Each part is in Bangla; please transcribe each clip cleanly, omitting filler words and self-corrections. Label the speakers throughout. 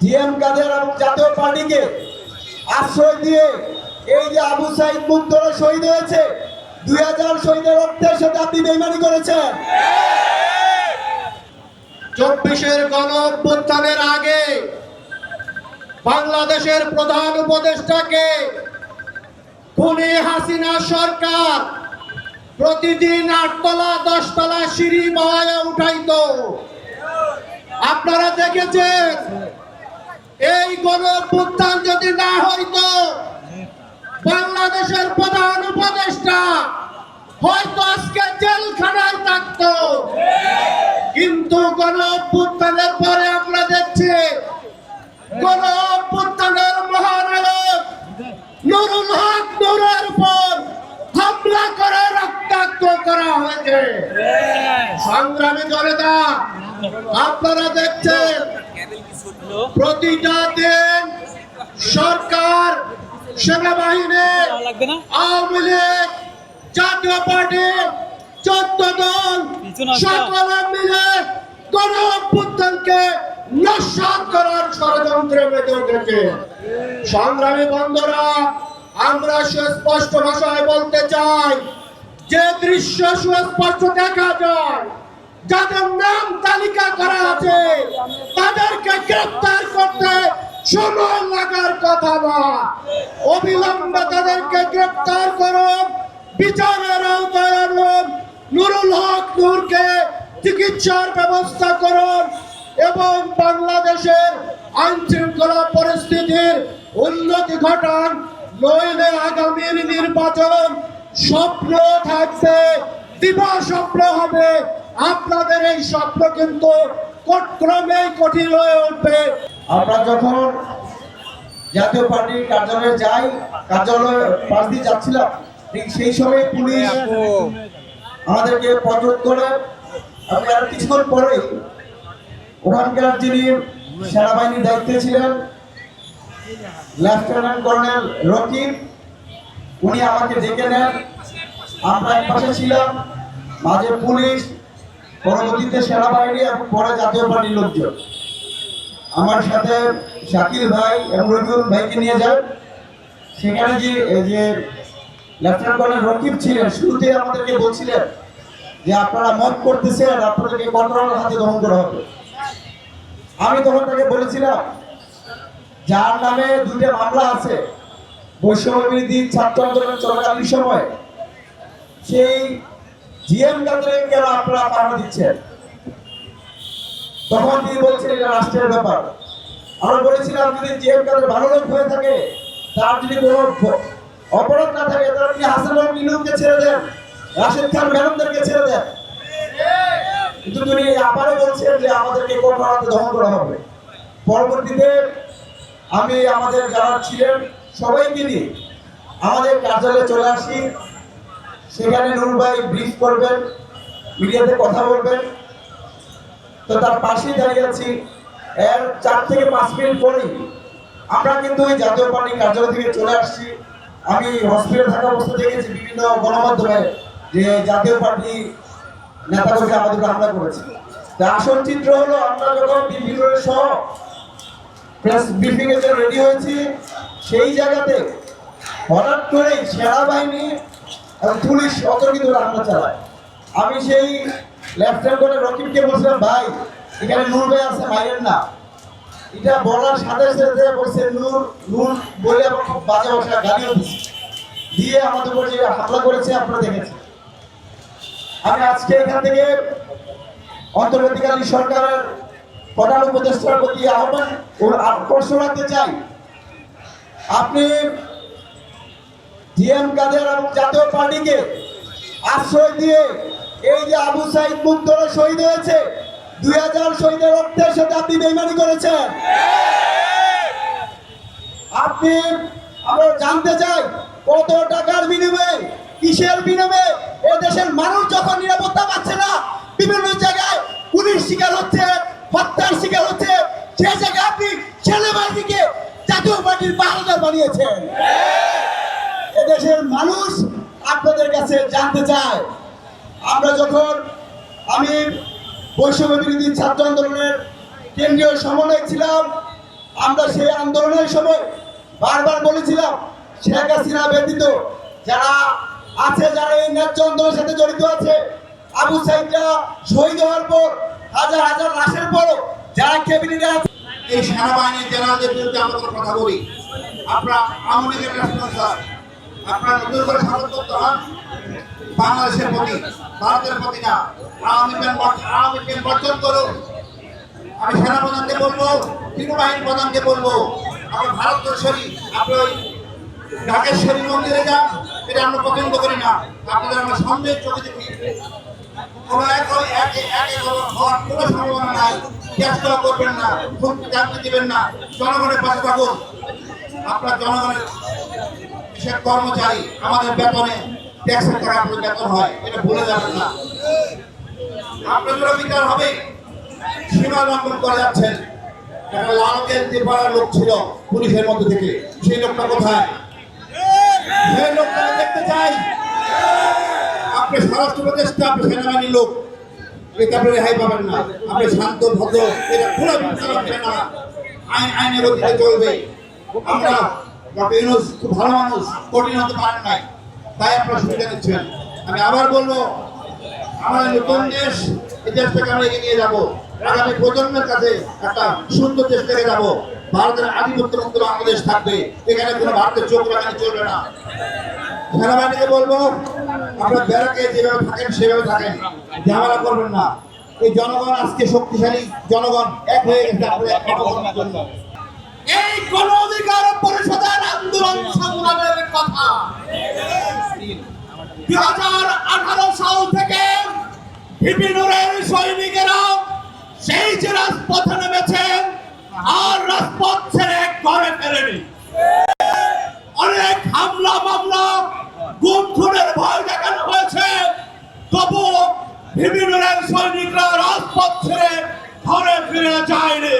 Speaker 1: জিএম কাদের এবং জাতীয় পার্টিকে আশ্রয় দিয়ে এই যে আবু সাইদ মুগ্ধরা শহীদ হয়েছে, 2000 শহীদের রক্তের সাথে আপনি বেইমানি করেছেন।
Speaker 2: 24-এর গণ অভ্যুত্থানের আগে বাংলাদেশের প্রধান উপদেষ্টাকে খুনি হাসিনা সরকার প্রতিদিন 8 তলা 10 তলা সিঁড়ি বাওয়ায় উঠাইতো। আপনারা দেখেছেন, এই গণ অভ্যুত্থান যদি না হইতো বাংলাদেশের প্রধান উপদেষ্টা হয়তো আজকে জেলখানায় থাকতো। কিন্তু গণ অভ্যুত্থানের পরে আমরা দেখছি গণ অভ্যুত্থানের মহানায়ক নুরুল হক নূরের উপর হামলা করে রক্তাক্ত করা হয়েছে। সংগ্রামী জনতা, আপনারা দেখছেন প্রতিটা দিন সরকার, সেনাবাহিনী, আওয়ামী লীগ, জাতীয় পার্টি, 14 দল সকলে মিলে গণ অভ্যুত্থানকে নস্যাৎ করার ষড়যন্ত্রে মেতে উঠেছে। সংগ্রামী বন্ধুরা, আমরা সুস্পষ্ট ভাষায় বলতে চাই, যে দৃশ্য সুস্পষ্ট দেখা যায়, যাদের নাম তালিকা করা আছে তাদেরকে গ্রেফতার করতে সময় লাগার কথা না। অবিলম্বে তাদেরকে গ্রেফতার করুন, বিচারের আওতায় আনুন, নুরুল হক নূরকে চিকিৎসার ব্যবস্থা করুন এবং বাংলাদেশের আইন শৃঙ্খলা পরিস্থিতির উন্নতি ঘটান। নইলে আগামীর নির্বাচন স্বপ্ন থাকবে, দিবা স্বপ্ন হবে। আপনাদের এই স্বপ্ন কিন্তু ক্রমে কঠিন হয়ে উঠবে।
Speaker 1: আমরা যখন জাতীয় পার্টির কার্যালয়ে যাই, কার্যালয়ে পাশ দিয়ে যাচ্ছিলাম, ঠিক সেই সময় পুলিশ আমাদেরকে পথরোধ করে। আমি আর কিছুক্ষণ পরেই ওখানকার যিনি সেনাবাহিনীর দায়িত্বে ছিলেন লেফটেন্যান্ট কর্নেল রকিব, উনি আমাকে ডেকে নেন। আমরা এক পাশে ছিলাম, মাঝে পুলিশ, পরবর্তীতে সেনাবাহিনী এবং পরে জাতীয় পার্টির লোকজন। আমার সাথে শাকিল ভাই এবং রবিউল ভাইকে নিয়ে যান। সেখানে যে লেফটেন্যান্ট কর্নেল রকিব ছিলেন, শুরুতে আমাদেরকে বলছিলেন যে আপনারা মত করতেছেন, আপনাদেরকে কন্ট্রোলের হাতে দমন করা হবে। আমি তখন তাকে বলেছিলাম, যার নামে 2টা মামলা আছে বৈষম্য বিরোধী ছাত্র আন্দোলন চলাকালীন সময়, সেই জিএম কাদের কেন আপনারা পাহারা দিচ্ছেন? তখন তিনি বলছেন এটা রাষ্ট্রের ব্যাপার। আমরা বলেছিলাম, যদি জিএম কাদের ভালো লোক হয়ে থাকে, তার যদি কোনো অপরাধ না থাকে, তাহলে তিনি হাসানুল মিলুকে ছেড়ে দেন, রাশেদ খান ম্যাডামদেরকে ছেড়ে দেন। কিন্তু তিনি আবারও বলছেন যে আমাদেরকে কঠোর হাতে দমন করা হবে। পরবর্তীতে আমি আমাদের যারা ছিলেন সবাইকে নিয়ে আমাদের কার্যালয়ে চলে আসি। সেখানে নুরুল ভাই ব্রিফ করবেন, মিডিয়াতে কথা বলবেন। তো তার পাশেই দাঁড়িয়ে আছি। এর 4 থেকে 5 মিনিট পরেই আমরা কিন্তু ওই জাতীয় পার্টি কার্যালয় থেকে চলে আসছি। আমি হসপিটালে থাকা অবস্থা দেখেছি বিভিন্ন গণমাধ্যমে যে জাতীয় পার্টি নেতাকর্মী আমাদের হামলা করেছে। আসল চিত্র হলো, আমরা যখন বিভিন্ন সহ প্রেস ব্রিফিং এর জন্য রেডি হয়েছি, সেই জায়গাতে হঠাৎ করে সেনাবাহিনী এবং পুলিশ অতর্কিত হামলা চালায়। আমি সেই লেফটেন্যান্ট কর্নেল রকিবকে বলছিলাম, ভাই এখানে নূর ভাই আছে, মাইরেন না। এটা বলার সাথে সাথে বলছে নূর নূর বলে আমার খুব বাজে ভাষা গালিও দিয়ে আমাদের উপর যে হামলা করেছে আপনারা দেখেছেন। আমি আজকে এখান থেকে অন্তর্বর্তীকালীন সরকারের প্রধান উপদেষ্টার প্রতি আহ্বান ও আকর্ষণ রাখতে চাই। আপনি জিএম কাদের এবং জাতীয় পার্টিকে আশ্রয় দিয়ে এই যে আবু সাইদ মুগ্ধরা শহীদ হয়েছে, 2000 শহীদের রক্তের সাথে আপনি বেইমানি করেছেন। আপনি, আমরা জানতে চাই, কত টাকার বিনিময়ে, কিসের বিনিময়ে এ দেশের মানুষ যখন নিরাপত্তা পাচ্ছে না, বিভিন্ন জায়গায় পুলিশ শিকার হচ্ছে, হত্যার শিকার হচ্ছে, সে জায়গায় আপনি সেনাবাহিনীকে জাতীয় পার্টির পাহারাদার বানিয়েছেন। এদেশের মানুষ আপনাদের কাছে জানতে চায়। আমি বৈষম্য বিরোধী ছাত্র আন্দোলনের কেন্দ্রীয় সমন্বয়ক ছিলাম। আমরা সেই আন্দোলনের সময় বারবার বলেছিলাম শেখ হাসিনা ব্যতীত যারা আছে, যারা এই ন্যায্য আন্দোলনের সাথে জড়িত আছে, আবু সাইদরা শহীদ হওয়ার পর হাজার হাজার লাশের পরও যারা ক্যাবিনেটে আছে,
Speaker 2: এই সেনাবাহিনীর জেনারেলদের বিরুদ্ধে আমরা কোনো কথা বলি, আপনারা আওয়ামী লীগের রেসপন্সার, আপনারা নতুন করে সামর্থ্য হন বাংলাদেশের প্রতি, ভারতের প্রতি না। আওয়ামী লীগ বর্জন করুন। আমি সেনাপ্রধানকে বলবো, বিনুবাহিনী প্রধানকে বলবো, আমরা ভারতবর্ষেরই আপনি ওই ঢাকেশ্বরী মন্দিরে যান, এটা আমরা পছন্দ করি না। আপনাদের আমরা সন্দেহের চোখে দেখি, কোনো হওয়ার কোনো সম্ভাবনা নাই। চেষ্টা করবেন না, খুব জানতে দিবেন না, জনগণের পাশে থাকুন। আপনার জনগণের বিশেষ কর্মচারী, আমাদের বেতনে ট্যাক্সের টাকা আপনাদের বেতন হয়, এটা ভুলে যাবেন না। আপনাদেরও বিচার হবে। সীমা লঙ্ঘন করে যাচ্ছেন। একটা লাল গেঞ্জি পরার লোক ছিল পুলিশের মধ্যে থেকে, সেই লোকটা কোথায়? সেই লোকটা দেখতে চাই। আপনি স্বরাষ্ট্র উপদেষ্টা, আপনি সেনাবাহিনীর লোক, এটা আপনি রেহাই পাবেন না। আপনি শান্ত ভদ্র, এটা পুরো বিচার না, আইনের গতিতে চলবে। আমরা ডক্টর ইউনূস খুব ভালো মানুষ, কঠিন হতে পারেন নাই, তাই আপনারা সুবিধা নিচ্ছেন। আমি আবার বলবো, আমাদের নতুন দেশ, এই দেশটাকে আমরা এগিয়ে নিয়ে যাবো। আগামী প্রজন্মের কাছে একটা সুন্দর দেশ থেকে যাবো। ভারতের আধিপত্য মুক্ত বাংলাদেশ থাকবে, এখানে কোনো ভারতের চোখ রাখানো চলবে না। সেনাবাহিনীকে বলবো, আপনার ব্যারাকে যেভাবে থাকেন সেভাবে থাকেন, ঝামেলা করবেন না। এই জনগণ আজকে শক্তিশালী, জনগণ এক হয়ে গেছে আপনাদের জন্য। এই গণ অধিকার পরিষদের আন্দোলন সংগ্রামের কথা 2018 সাল থেকে বিভিন্নের সৈনিকেরা সেই যে রাজপথে নেমেছেন, আর রাজপথ ছেড়ে ঘরে ফেরেনি। অনেক হামলা মামলা, গুম খুনের ভয় দেখানো হয়েছে, তবু বিভিন্নের সৈনিকরা রাজপথ ছেড়ে ঘরে ফিরে যায়নি।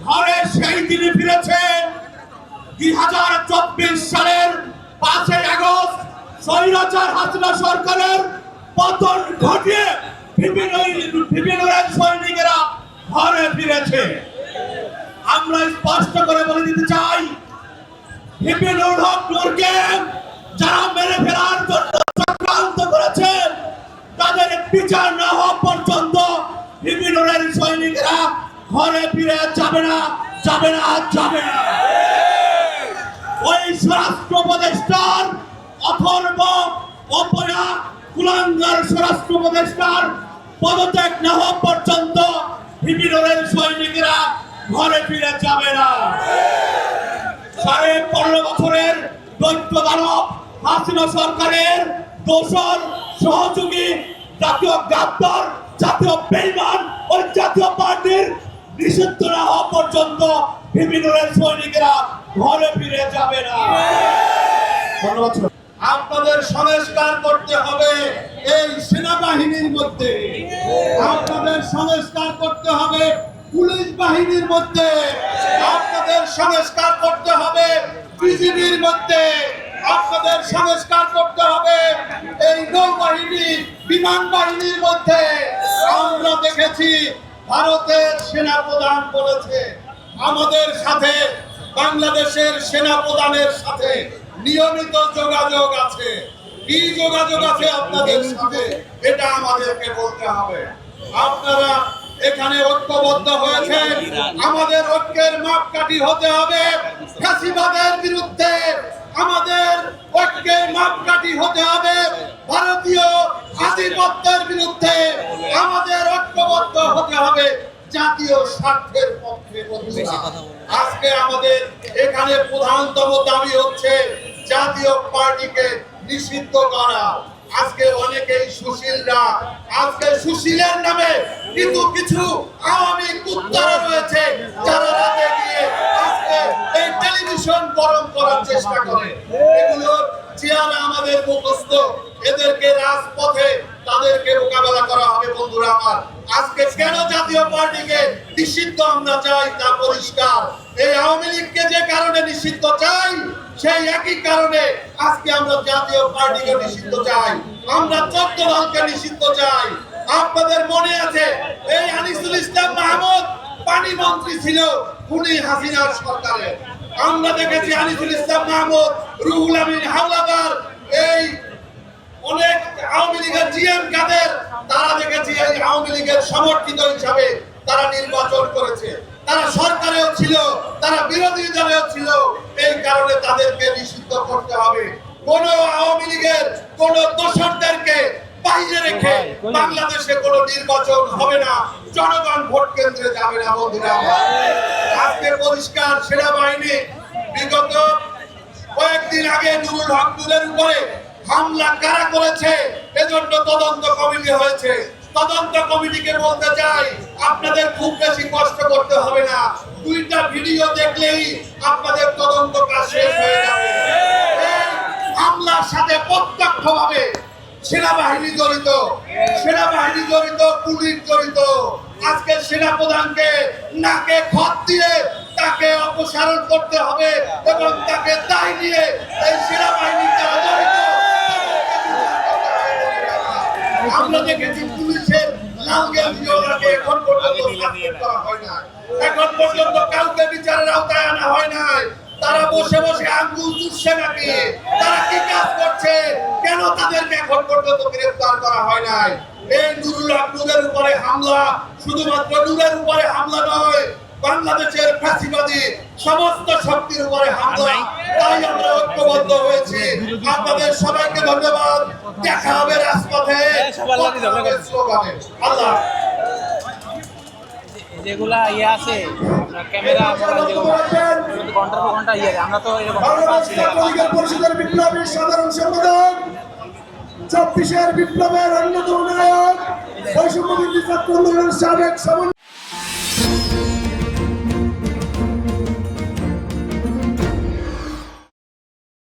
Speaker 2: ঘরে সেই দিনই ফিরেছে 2024 সালের 5 আগস্ট স্বৈরাচার হাসিনা সরকারের পতন ঘটিয়ে বিভিন্ন সৈনিকেরা ঘরে ফিরেছে। আমরা স্পষ্ট করে বলে দিতে চাই, হিপিনুর হক নূরকে যারা মেরে ফেলার জন্য চক্রান্ত করেছে, তাদের বিচার না হওয়া পর্যন্ত হিপিনুরের সৈনিকেরা ঘরে ফিরে যাবে না, যাবে না, যাবে না। ওই স্বরাষ্ট্র উপদেষ্টার অথর্ব অপয়া কুলাঙ্গার স্বরাষ্ট্র উপদেষ্টার পদত্যাগ না হওয়া পর্যন্ত হিপিনুরের সৈনিকেরা ঘরে ফিরে যাবে না। 15.5 বছরের দৈত্য দানব হাসিনা সরকারের দোসর সহযোগী, জাতীয় গাদ্দার, জাতীয় বেঈমান, ওই জাতীয় পার্টির নিষিদ্ধ না হওয়া পর্যন্ত বিভিন্নের সৈনিকেরা ঘরে ফিরে যাবে না। ধন্যবাদ। আপনাদের সংস্কার করতে হবে এই সেনাবাহিনীর মধ্যে, আপনাদের সংস্কার করতে হবে পুলিশ বাহিনীর মধ্যে, আপনাদের সংস্কার করতে হবে বিজিবির মধ্যে, আপনাদের সংস্কার করতে হবে এই নৌবাহিনী, বিমান বাহিনীর মধ্যে। আমরা দেখেছি ভারতের সেনাপ্রধান বলেছে আমাদের সাথে বাংলাদেশের সেনাপ্রধানের সাথে নিয়মিত যোগাযোগ আছে। কি যোগাযোগ আছে আপনাদের সাথে, এটা আমাদেরকে বলতে হবে। আপনারা এখানে ঐক্যবদ্ধ হয়েছেন, আমাদের ঐক্যের মাপকাঠি হতে হবে ফ্যাসিবাদের বিরুদ্ধে। আমাদের ঐক্যের মাপকাঠি হতে হবে ভারতীয় আধিপত্যের বিরুদ্ধে। আমাদের ঐক্যবদ্ধ হতে হবে জাতীয় স্বার্থের পক্ষে। আজকে আমাদের এখানে প্রধানতম দাবি হচ্ছে জাতীয় পার্টিকে নিষিদ্ধ করা। আজকে অনেকেই সুশীলরা, আজকে সুশীলের নামে কিন্তু কিছু আওয়ামী কুত্তারা রয়েছে যারা রাতে গিয়ে আজকে এই টেলিভিশন গরম করার চেষ্টা করে। এগুলো চেয়ারে আমাদের মুখস্থ, এদেরকে রাজপথে তাদেরকে মোকাবেলা করা হবে। বন্ধুরা আমার, আজকে কেন জাতীয় পার্টিকে নিষিদ্ধ আমরা চাই তা পরিষ্কার। এই আওয়ামী লীগকে যে কারণে নিষিদ্ধ চাই, সেই একই কারণে আজকে আমরা জাতীয় পার্টিকে নিষিদ্ধ চাই। আমরা 14 দলকে নিষিদ্ধ চাই। আপনাদের মনে আছে এই আনিসুল ইসলাম মাহমুদ
Speaker 3: পানি মন্ত্রী ছিল খুনি হাসিনার সরকারে। আমরা দেখেছি আনিসুল ইসলাম মাহমুদ, রুহুল আমিন হাওলাদার, এই অনেক আওয়ামী লীগের জিএম কাদের, তারা দেখেছি এই আওয়ামী লীগের সমর্থিত হিসাবে তারা নির্বাচন করেছে। তারা সরকারেও ছিল, তারা বিরোধী দলেও ছিল। এই কারণে তাদেরকে নিষিদ্ধ করতে হবে। কোন আওয়ামী লীগের কোন দোষরদেরকে বাইরে রেখে বাংলাদেশে কোন নির্বাচন হবে না, জনগণ ভোট কেন্দ্রে যাবে না। বন্ধুরা, আজকে পরিষ্কার সেনাবাহিনী বিগত কয়েকদিন আগে নুরুল হক নুরের উপরে হামলা কারা করেছে এজন্য তদন্ত কমিটি হয়েছে। তদন্ত কমিটিকে বলতে চাই, আপনাদের খুব বেশি কষ্ট করতে হবে না, 2টা ভিডিও দেখলেই আপনাদের তদন্ত কাজ শেষ হয়ে যাবে। এই হামলার সাথে প্রত্যক্ষভাবে সেনাবাহিনী জড়িত, পুলিশ জড়িত। আজকে সেনাপ্রধানকে নাকে খত দিয়ে তাকে অপসারণ করতে হবে এবং তাকে দায় নিয়ে এই সেনাবাহিনী যারা জড়িত। আমরা দেখেছি পুলিশের লালগেল জিওরাকে এখন পর্যন্ত সাসপেন্ড করা হয় না, এখন পর্যন্ত কাউকে বিচারের আওতায় আনা হয় নাই। তারা বসে বসে আঙ্গুল চুষছে নাকি? তারা কি কাজ করছে? কেন তাদেরকে এখন পর্যন্ত গ্রেফতার করা হয় নাই? এই নুরুল হক নুরের উপরে হামলা শুধুমাত্র নুরের উপরে হামলা নয়, বাংলাদেশের ফ্যাসিবাদী সমস্ত শক্তির উপরে হামলা। তাই আমরা ঐক্যবদ্ধ হয়েছি। আপনাদের সবাইকে ধন্যবাদ। দেখা হবে রাজপথে, স্লোগানে। আল্লাহ
Speaker 4: যেগুলা ইয়ে আছে ক্যামেরা ঘন্টার পর ঘন্টা ইয়ে আমরা তো
Speaker 1: বাংলাদেশ ছাত্রলীগের পরিষদের বিপ্লবী সাধারণ সম্পাদক, 24-এর বিপ্লবের অন্যতম নায়ক, বৈষম্য বিরোধী ছাত্র আন্দোলনের সাবেক